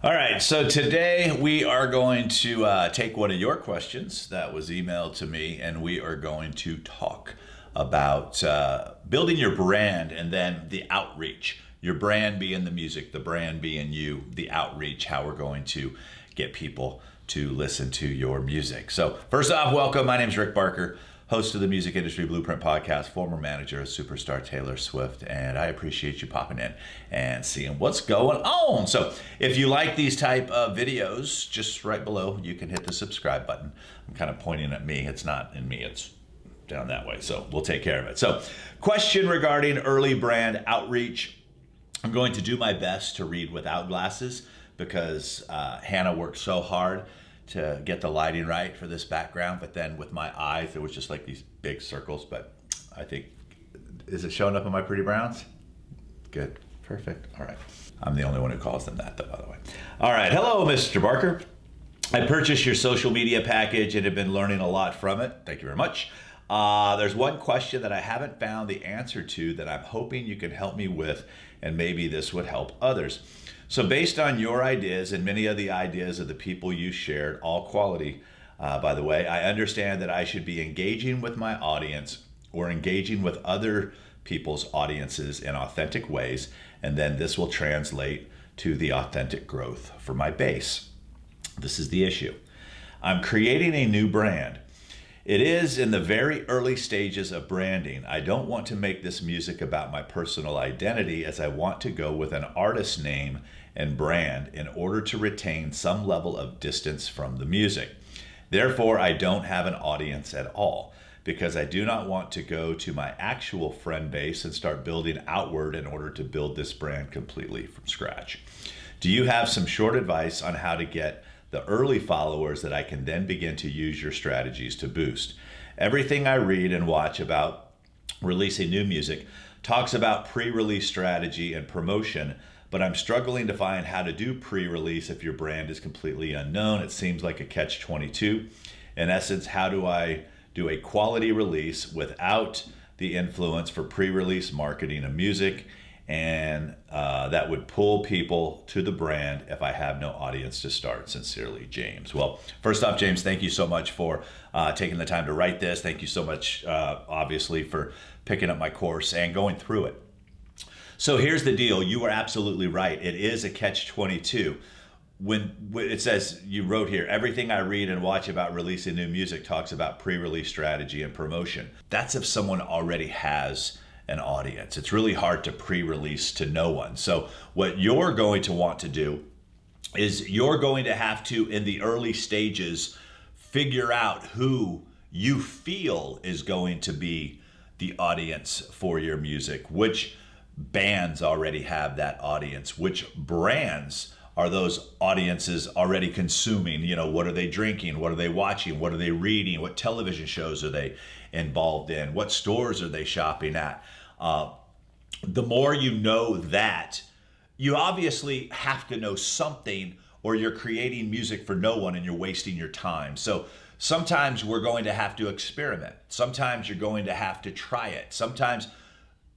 All right, so today we are going to take one of your questions that was emailed to me, and we are going to talk about building your brand and then the outreach. Your brand being the music, the brand being you, the outreach, how we're going to get people to listen to your music. So, first off, welcome. My name is Rick Barker, host of the Music Industry Blueprint Podcast, former manager of superstar Taylor Swift, and I appreciate you popping in and seeing what's going on. So if you like these type of videos, just right below, you can hit the subscribe button. I'm kind of pointing at me. It's not in me. It's down that way. So we'll take care of it. So question regarding early brand outreach. I'm going to do my best to read without glasses because Hannah worked so hard to get the lighting right for this background, but then with my eyes, it was just like these big circles. But I think, is it showing up on my Pretty Browns? Good, perfect, all right. I'm the only one who calls them that though, by the way. All right, hello, Mr. Barker. I purchased your social media package and have been learning a lot from it. Thank you very much. There's one question that I haven't found the answer to that I'm hoping you can help me with, and maybe this would help others. So based on your ideas and many of the ideas of the people you shared, all quality, by the way, I understand that I should be engaging with my audience or engaging with other people's audiences in authentic ways, and then this will translate to the authentic growth for my base. This is the issue. I'm creating a new brand. It is in the very early stages of branding. I don't want to make this music about my personal identity, as I want to go with an artist name and brand in order to retain some level of distance from the music. Therefore, I don't have an audience at all, because I do not want to go to my actual friend base and start building outward in order to build this brand completely from scratch. Do you have some short advice on how to get the early followers that I can then begin to use your strategies to boost? Everything I read and watch about releasing new music talks about pre-release strategy and promotion, but I'm struggling to find how to do pre-release if your brand is completely unknown. It seems like a catch-22. In essence, how do I do a quality release without the influence for pre-release marketing of music, and that would pull people to the brand if I have no audience to start? Sincerely, James. Well, first off, James, thank you so much for taking the time to write this. Thank you so much, obviously, for picking up my course and going through it. So here's the deal. You are absolutely right. It is a catch-22. When it says, you wrote here, everything I read and watch about releasing new music talks about pre-release strategy and promotion. That's if someone already has an audience. It's really hard to pre-release to no one. So what you're going to want to do is you're going to have to, in the early stages, figure out who you feel is going to be the audience for your music. Which bands already have that audience? Which brands are those audiences already consuming? You know, what are they drinking? What are they watching? What are they reading? What television shows are they involved in? What stores are they shopping at? The more you know that, you obviously have to know something, or you're creating music for no one and you're wasting your time. So sometimes we're going to have to experiment. Sometimes you're going to have to try it. Sometimes,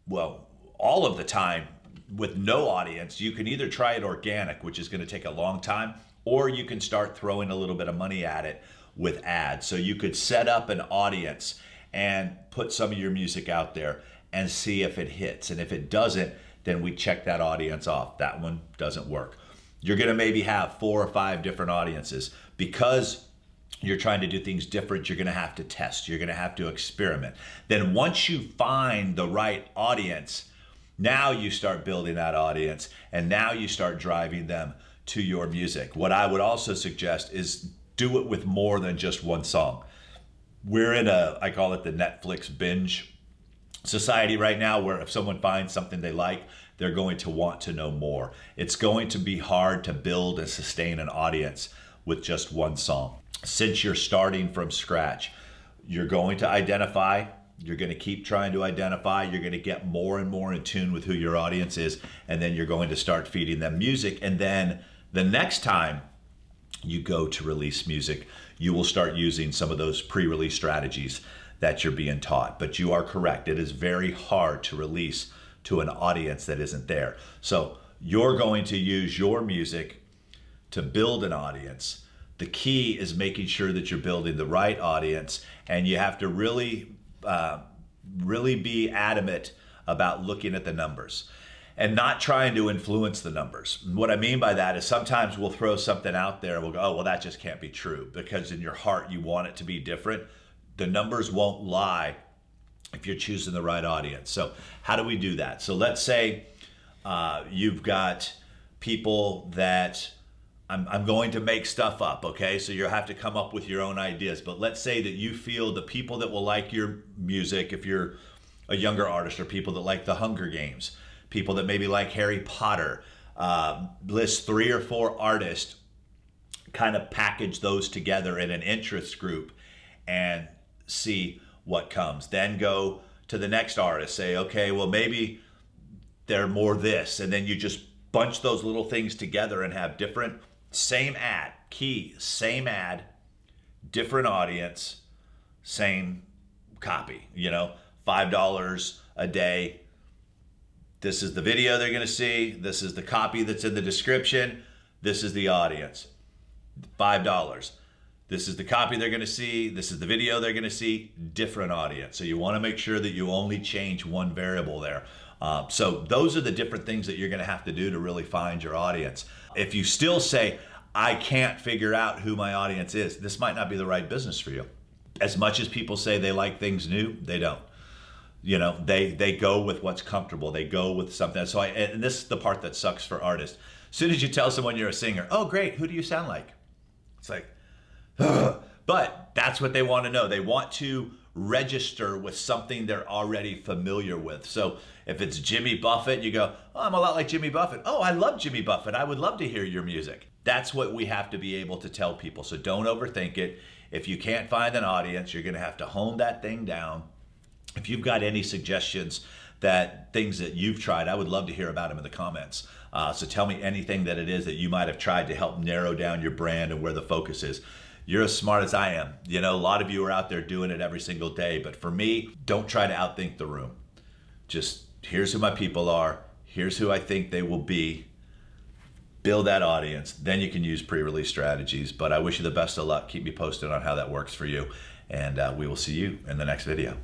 well, all of the time with no audience, you can either try it organic, which is going to take a long time, or you can start throwing a little bit of money at it with ads. So you could set up an audience and put some of your music out there and see if it hits. And if it doesn't, then we check that audience off. That one doesn't work. You're going to maybe have 4 or 5 different audiences. Because you're trying to do things different, you're going to have to test. You're going to have to experiment. Then once you find the right audience, now you start building that audience, and now you start driving them to your music. What I would also suggest is do it with more than just one song. We're in I call it the Netflix binge society right now, where if someone finds something they like, they're going to want to know more. It's going to be hard to build and sustain an audience with just one song. Since you're starting from scratch, you're going to identify. You're going to keep trying to identify. You're going to get more and more in tune with who your audience is. And then you're going to start feeding them music. And then the next time you go to release music, you will start using some of those pre-release strategies that you're being taught. But you are correct. It is very hard to release to an audience that isn't there. So you're going to use your music to build an audience. The key is making sure that you're building the right audience, and you have to really be adamant about looking at the numbers and not trying to influence the numbers. What I mean by that is sometimes we'll throw something out there and we'll go, oh, well, that just can't be true, because in your heart you want it to be different. The numbers won't lie if you're choosing the right audience. So how do we do that? So let's say you've got people that I'm going to make stuff up, okay? So you'll have to come up with your own ideas. But let's say that you feel the people that will like your music, if you're a younger artist, or people that like the Hunger Games, people that maybe like Harry Potter, list 3 or 4 artists, kind of package those together in an interest group and see what comes. Then go to the next artist, say, okay, well, maybe they're more this. And then you just bunch those little things together and have different, same ad, same ad, different audience, same copy, $5 a day. This is the video they're going to see. This is the copy that's in the description. This is the audience. $5. This is the copy they're going to see. This is the video they're going to see. Different audience. So you want to make sure that you only change one variable there. So those are the different things that you're going to have to do to really find your audience. If you still say, I can't figure out who my audience is, this might not be the right business for you. As much as people say they like things new, they don't. They go with what's comfortable. They go with something. So and this is the part that sucks for artists. As soon as you tell someone you're a singer, oh, great, who do you sound like? It's like, ugh. But that's what they want to know. They want to register with something they're already familiar with. So if it's Jimmy Buffett, you go, oh, I'm a lot like Jimmy Buffett. Oh, I love Jimmy Buffett. I would love to hear your music. That's what we have to be able to tell people. So don't overthink it. If you can't find an audience, you're going to have to hone that thing down. If you've got any suggestions, things that you've tried, I would love to hear about them in the comments. So tell me anything that it is that you might have tried to help narrow down your brand and where the focus is. You're as smart as I am. A lot of you are out there doing it every single day. But for me, don't try to outthink the room. Just here's who my people are. Here's who I think they will be. Build that audience. Then you can use pre-release strategies. But I wish you the best of luck. Keep me posted on how that works for you. And we will see you in the next video.